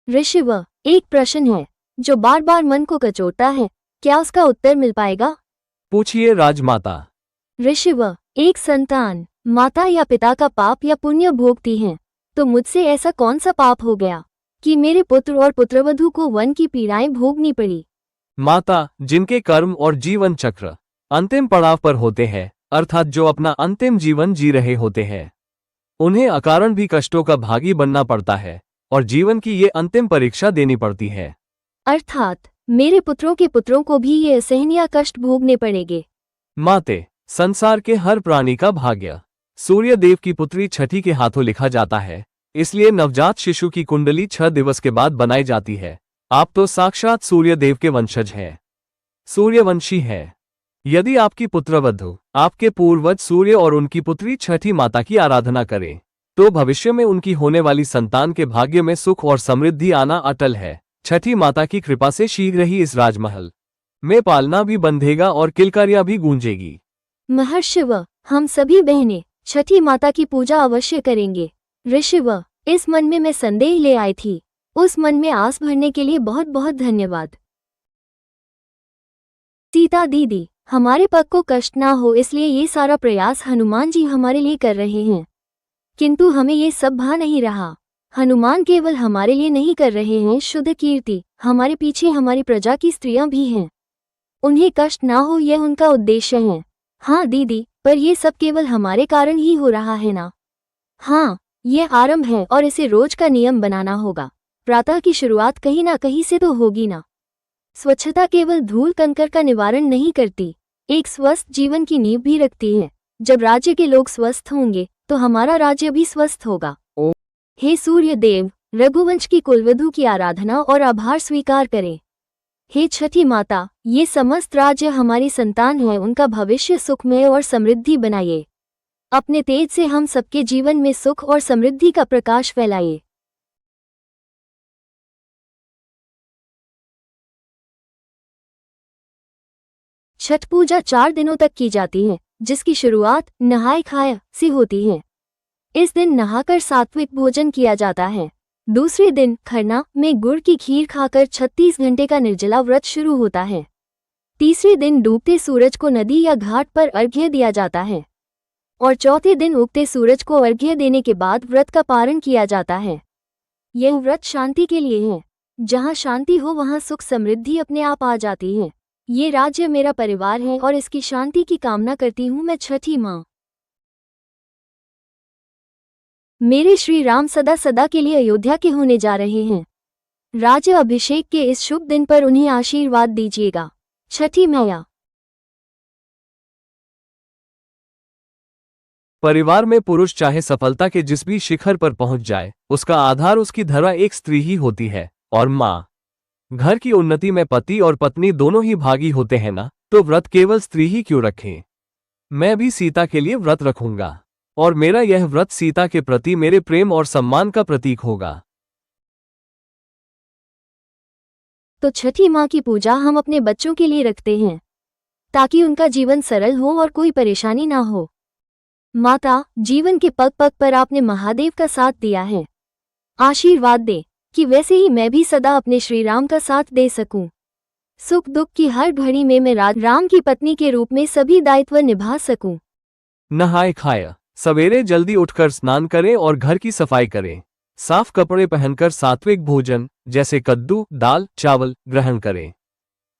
ऋषिव, एक प्रश्न है जो बार बार मन को कचोटता है, क्या उसका उत्तर मिल पाएगा? पूछिए राजमाता। ऋषिव, एक संतान माता या पिता का पाप या पुण्य भोगती है, तो मुझसे ऐसा कौन सा पाप हो गया कि मेरे पुत्र और पुत्रवधू को वन की पीड़ाएं भोगनी पड़ी? माता, जिनके कर्म और जीवन चक्र अंतिम पड़ाव पर होते हैं, अर्थात जो अपना अंतिम जीवन जी रहे होते हैं, उन्हें अकारण भी कष्टों का भागी बनना पड़ता है और जीवन की ये अंतिम परीक्षा देनी पड़ती है। अर्थात मेरे पुत्रों के पुत्रों को भी ये असहनीय कष्ट भोगने पड़ेंगे। माते, संसार के हर प्राणी का भाग्य सूर्य देव की पुत्री छठी के हाथों लिखा जाता है, इसलिए नवजात शिशु की कुंडली 6 दिवस के बाद बनाई जाती है। आप तो साक्षात सूर्य देव के वंशज हैं, सूर्यवंशी हैं। यदि आपकी पुत्रवधू आपके पूर्वज सूर्य और उनकी पुत्री छठी माता की आराधना करें, तो भविष्य में उनकी होने वाली संतान के भाग्य में सुख और समृद्धि आना अटल है। छठी माता की कृपा से शीघ्र ही इस राजमहल में पालना भी बंधेगा और किलकारियां भी गूंजेगी। महर्षिव, हम सभी बहनें छठी माता की पूजा अवश्य करेंगे। ऋषिव, इस मन में मैं संदेह ले आई थी, उस मन में आस भरने के लिए बहुत बहुत धन्यवाद। सीता दीदी, हमारे पग को कष्ट ना हो इसलिए ये सारा प्रयास हनुमान जी हमारे लिए कर रहे हैं, किंतु हमें ये सब भा नहीं रहा। हनुमान केवल हमारे लिए नहीं कर रहे हैं शुद्ध कीर्ति, हमारे पीछे हमारी प्रजा की स्त्रियां भी हैं, उन्हें कष्ट ना हो यह उनका उद्देश्य है। हाँ दीदी, पर ये सब केवल हमारे कारण ही हो रहा है ना? हाँ, ये आरंभ है और इसे रोज का नियम बनाना होगा। प्रातः की शुरुआत कहीं ना कहीं से तो होगी ना। स्वच्छता केवल धूल कंकर का निवारण नहीं करती, एक स्वस्थ जीवन की नींव भी रखती है। जब राज्य के लोग स्वस्थ होंगे तो हमारा राज्य भी स्वस्थ होगा। हे सूर्य देव, रघुवंश की कुलवधू की आराधना और आभार स्वीकार करें। हे छठी माता, ये समस्त राज्य हमारी संतान है, उनका भविष्य सुखमय और समृद्धि बनाइए। अपने तेज से हम सबके जीवन में सुख और समृद्धि का प्रकाश फैलाइए। छठ पूजा 4 दिनों तक की जाती है, जिसकी शुरुआत नहाय खाय से होती है। इस दिन नहाकर सात्विक भोजन किया जाता है। दूसरे दिन खरना में गुड़ की खीर खाकर 36 घंटे का निर्जला व्रत शुरू होता है। तीसरे दिन डूबते सूरज को नदी या घाट पर अर्घ्य दिया जाता है और चौथे दिन उगते सूरज को अर्घ्य देने के बाद व्रत का पारण किया जाता है। यह व्रत शांति के लिए है। जहाँ शांति हो वहाँ सुख समृद्धि अपने आप आ जाती है। ये राज्य मेरा परिवार है और इसकी शांति की कामना करती हूँ मैं छठी माँ। मेरे श्री राम सदा सदा के लिए अयोध्या के होने जा रहे हैं। राज्य अभिषेक के इस शुभ दिन पर उन्हें आशीर्वाद दीजिएगा। छठी मैया। परिवार में पुरुष चाहे सफलता के जिस भी शिखर पर पहुंच जाए, उसका आधार उसकी धरा एक स्त्री ही होती है और माँ। घर की उन्नति में पति और पत्नी दोनों ही भागी होते हैं ना, तो व्रत केवल स्त्री ही क्यों रखें? मैं भी सीता के लिए व्रत रखूंगा और मेरा यह व्रत सीता के प्रति मेरे प्रेम और सम्मान का प्रतीक होगा। तो छठी माँ की पूजा हम अपने बच्चों के लिए रखते हैं ताकि उनका जीवन सरल हो और कोई परेशानी ना हो। माता, जीवन के पग पग पर आपने महादेव का साथ दिया है, आशीर्वाद दे कि वैसे ही मैं भी सदा अपने श्री राम का साथ दे सकूं। सुख दुख की हर घड़ी में मैं राम की पत्नी के रूप में सभी दायित्व निभा सकूं। नहाय खाय, सवेरे जल्दी उठकर स्नान करें और घर की सफाई करें। साफ कपड़े पहनकर सात्विक भोजन जैसे कद्दू, दाल, चावल ग्रहण करें।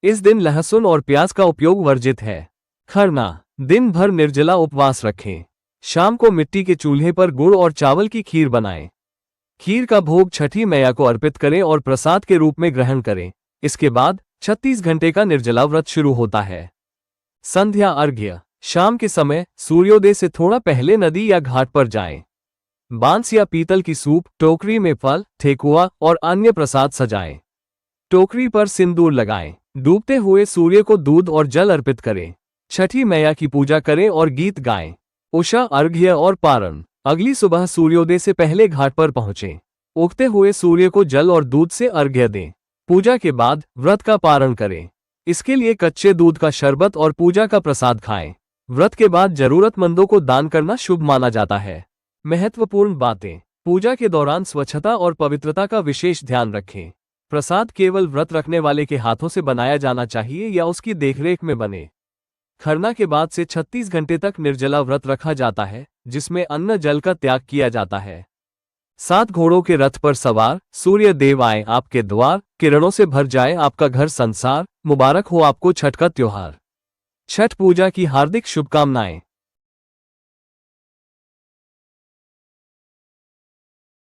इस दिन लहसुन और प्याज का उपयोग वर्जित है। खरना, दिन भर निर्जला उपवास रखें। शाम को मिट्टी के चूल्हे पर गुड़ और चावल की खीर बनाएं। खीर का भोग छठी मैया को अर्पित करें और प्रसाद के रूप में ग्रहण करें। इसके बाद 36 घंटे का निर्जला व्रत शुरू होता है। संध्या अर्घ्य, शाम के समय सूर्योदय से थोड़ा पहले नदी या घाट पर जाएं। बांस या पीतल की सूप टोकरी में फल, ठेकुआ और अन्य प्रसाद सजाएं। टोकरी पर सिंदूर लगाएं। डूबते हुए सूर्य को दूध और जल अर्पित करें। छठी मैया की पूजा करें और गीत गाएं। उषा अर्घ्य और पारण, अगली सुबह सूर्योदय से पहले घाट पर पहुंचें। उगते हुए सूर्य को जल और दूध से अर्घ्य दें। पूजा के बाद व्रत का पारण करें। इसके लिए कच्चे दूध का शरबत और पूजा का प्रसाद खाएं। व्रत के बाद जरूरतमंदों को दान करना शुभ माना जाता है। महत्वपूर्ण बातें। पूजा के दौरान स्वच्छता और पवित्रता का विशेष ध्यान रखें। प्रसाद केवल व्रत रखने वाले के हाथों से बनाया जाना चाहिए या उसकी देखरेख में बने। खरना के बाद से 36 घंटे तक निर्जला व्रत रखा जाता है, जिसमें अन्न जल का त्याग किया जाता है। 7 घोड़ों के रथ पर सवार सूर्य देव आए आपके द्वार, किरणों से भर जाए आपका घर संसार, मुबारक हो आपको छठ का त्योहार। छठ पूजा की हार्दिक शुभकामनाएं।